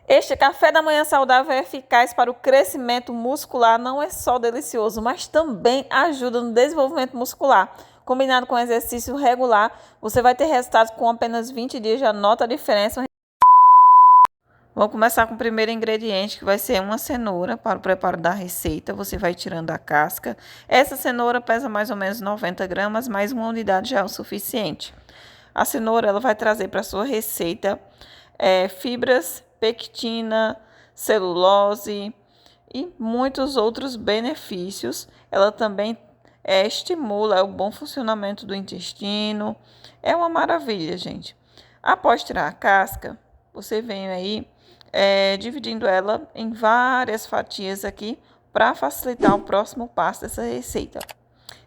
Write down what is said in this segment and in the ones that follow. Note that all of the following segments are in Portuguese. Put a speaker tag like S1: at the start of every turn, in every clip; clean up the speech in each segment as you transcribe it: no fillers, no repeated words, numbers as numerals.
S1: Este café da manhã saudável é eficaz para o crescimento muscular, não é só delicioso, mas também ajuda no desenvolvimento muscular. Combinado com exercício regular, você vai ter resultados com apenas 20 dias, já nota a diferença. Vamos começar com o primeiro ingrediente, que vai ser uma cenoura para o preparo da receita. Você vai tirando a casca. Essa cenoura pesa mais ou menos 90 gramas, mas uma unidade já é o suficiente. A cenoura ela vai trazer para a sua receita fibras, pectina, celulose e muitos outros benefícios. Ela também estimula o bom funcionamento do intestino. É uma maravilha, gente. Após tirar a casca, você vem aí dividindo ela em várias fatias aqui para facilitar o próximo passo dessa receita.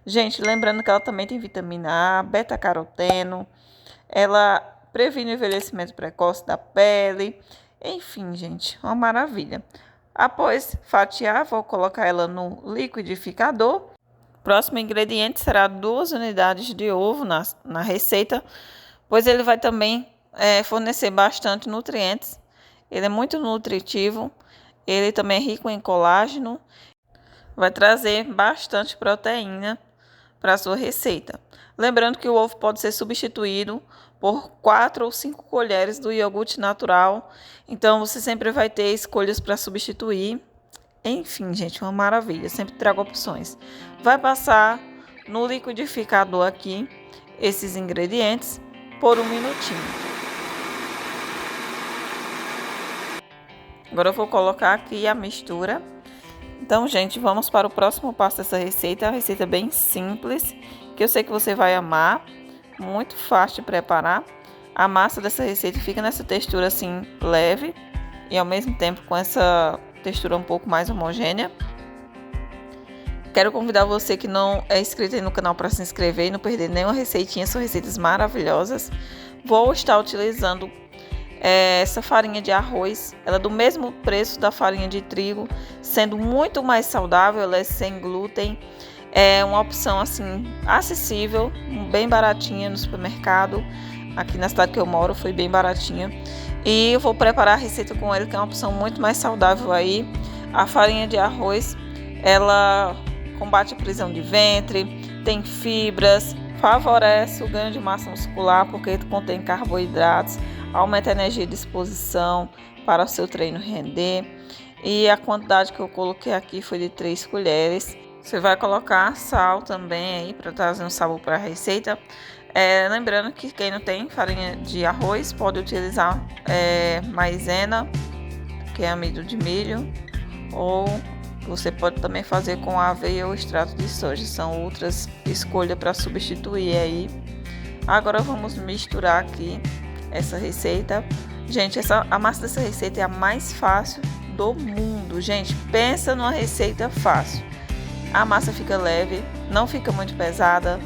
S1: Gente, lembrando que ela também tem vitamina A, beta-caroteno, ela previne o envelhecimento precoce da pele, enfim, gente, uma maravilha. Após fatiar, vou colocar ela no liquidificador. Próximo ingrediente será 2 unidades de ovo na receita, pois ele vai também fornecer bastante nutrientes. Ele é muito nutritivo, ele também é rico em colágeno, vai trazer bastante proteína para a sua receita. Lembrando que o ovo pode ser substituído por 4 ou 5 colheres do iogurte natural, então você sempre vai ter escolhas para substituir. Enfim, gente, uma maravilha, sempre trago opções. Vai passar no liquidificador aqui esses ingredientes por 1 minutinho. Agora eu vou colocar aqui a mistura. Então, gente, vamos para o próximo passo dessa receita. A receita é bem simples, que eu sei que você vai amar. Muito fácil de preparar. A massa dessa receita fica nessa textura assim leve e ao mesmo tempo com essa textura um pouco mais homogênea. Quero convidar você que não é inscrito aí no canal para se inscrever e não perder nenhuma receitinha. São receitas maravilhosas. Vou estar utilizando essa farinha de arroz, ela é do mesmo preço da farinha de trigo, sendo muito mais saudável, ela é sem glúten, é uma opção assim acessível, bem baratinha no supermercado. Aqui na cidade que eu moro foi bem baratinha e eu vou preparar a receita com ele, que é uma opção muito mais saudável aí. A farinha de arroz, ela combate a prisão de ventre, tem fibras, favorece o ganho de massa muscular porque contém carboidratos, aumenta a energia de disposição para o seu treino render. E a quantidade que eu coloquei aqui foi de 3 colheres. Você vai colocar sal também aí para trazer um sabor para a receita. Lembrando que quem não tem farinha de arroz pode utilizar maisena, que é amido de milho, ou você pode também fazer com aveia ou extrato de soja. São outras escolhas para substituir aí. Agora vamos misturar aqui essa receita. Gente, a massa dessa receita é a mais fácil do mundo. Gente, pensa numa receita fácil. A massa fica leve, não fica muito pesada.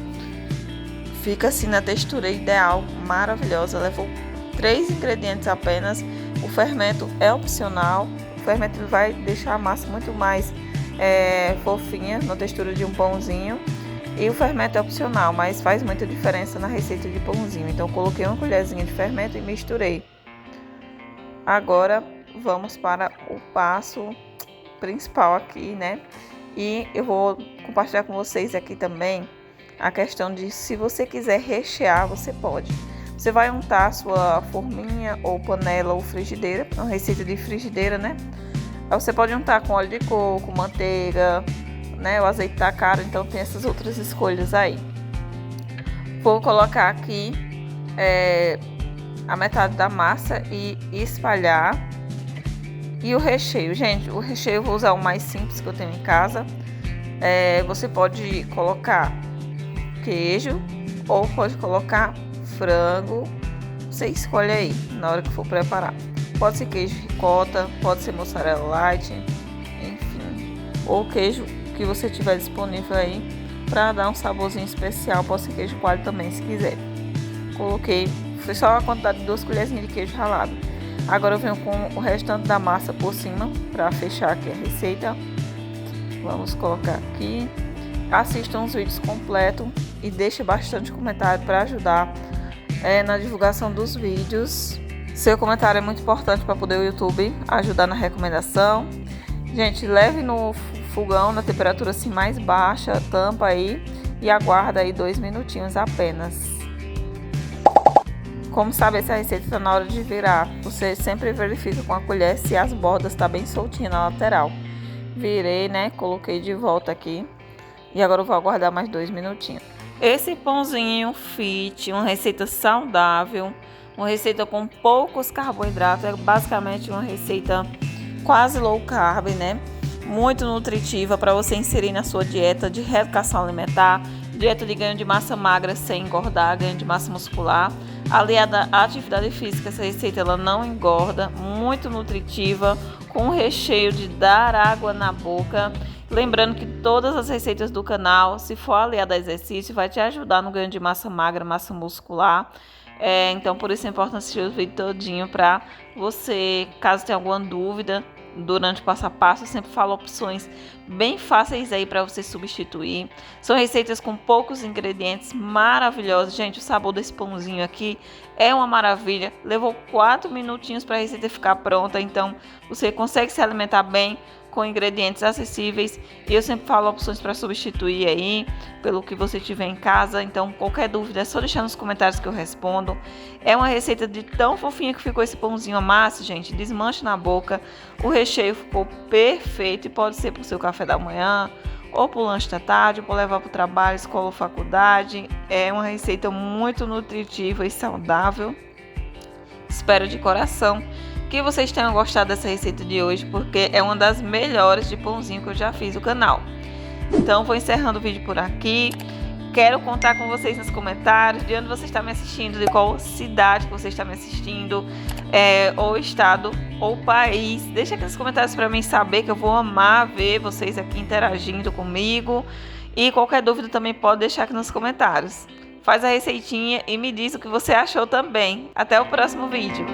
S1: Fica assim na textura ideal, maravilhosa. Levou 3 ingredientes apenas. O fermento é opcional. O fermento vai deixar a massa muito mais fofinha, na textura de um pãozinho. E o fermento é opcional, mas faz muita diferença na receita de pãozinho. Então, eu coloquei 1 colherzinha de fermento e misturei. Agora, vamos para o passo principal aqui, né? E eu vou compartilhar com vocês aqui também a questão de, se você quiser rechear, você pode. Você vai untar a sua forminha ou panela ou frigideira, uma receita de frigideira, né? Aí você pode untar com óleo de coco, manteiga, né? O azeite tá caro, então tem essas outras escolhas aí. Vou colocar aqui a metade da massa e espalhar. E o recheio, gente, o recheio eu vou usar o mais simples que eu tenho em casa. Você pode colocar queijo ou pode colocar frango. Você escolhe aí na hora que for preparar. Pode ser queijo ricota, pode ser mussarela light, enfim, ou queijo que você tiver disponível aí para dar um saborzinho especial. Pode ser queijo coalho também, se quiser. Coloquei, foi só a quantidade de 2 colherzinhas de queijo ralado. Agora eu venho com o restante da massa por cima para fechar aqui a receita. Vamos colocar aqui. Assistam os vídeos completos e deixe bastante comentário para ajudar na divulgação dos vídeos. Seu comentário é muito importante para poder o YouTube ajudar na recomendação. Gente, leve no fogão na temperatura assim mais baixa, tampa aí e aguarda aí 2 minutinhos apenas. Como saber se a receita está na hora de virar? Você sempre verifica com a colher se as bordas estão bem soltinhas na lateral. Virei, né? Coloquei de volta aqui. E agora eu vou aguardar mais 2 minutinhos. Esse pãozinho fit, uma receita saudável, uma receita com poucos carboidratos, é basicamente uma receita quase low carb, né? Muito nutritiva para você inserir na sua dieta de reeducação alimentar, dieta de ganho de massa magra sem engordar, ganho de massa muscular. Aliada à atividade física, essa receita ela não engorda, muito nutritiva, com recheio de dar água na boca. Lembrando que todas as receitas do canal, se for aliada a exercício, vai te ajudar no ganho de massa magra, massa muscular. Então, por isso é importante assistir o vídeo todinho para você, caso tenha alguma dúvida durante o passo a passo, eu sempre falo opções bem fáceis aí para você substituir. São receitas com poucos ingredientes, maravilhosas. Gente, o sabor desse pãozinho aqui é uma maravilha. Levou 4 minutinhos para a receita ficar pronta, então você consegue se alimentar bem com ingredientes acessíveis, e eu sempre falo opções para substituir aí pelo que você tiver em casa. Então qualquer dúvida é só deixar nos comentários que eu respondo. É uma receita de tão fofinha que ficou esse pãozinho. A massa, gente, desmanche na boca, o recheio ficou perfeito e pode ser para o seu café da manhã ou para o lanche da tarde, ou para levar para o trabalho, escola ou faculdade. É uma receita muito nutritiva e saudável. Espero de coração que vocês tenham gostado dessa receita de hoje, porque é uma das melhores de pãozinho que eu já fiz no canal. Então vou encerrando o vídeo por aqui. Quero contar com vocês nos comentários de onde você está me assistindo, de qual cidade que você está me assistindo, ou estado ou país. Deixa aqui nos comentários para mim saber, que eu vou amar ver vocês aqui interagindo comigo. E qualquer dúvida também pode deixar aqui nos comentários. Faz a receitinha e me diz o que você achou também. Até o próximo vídeo.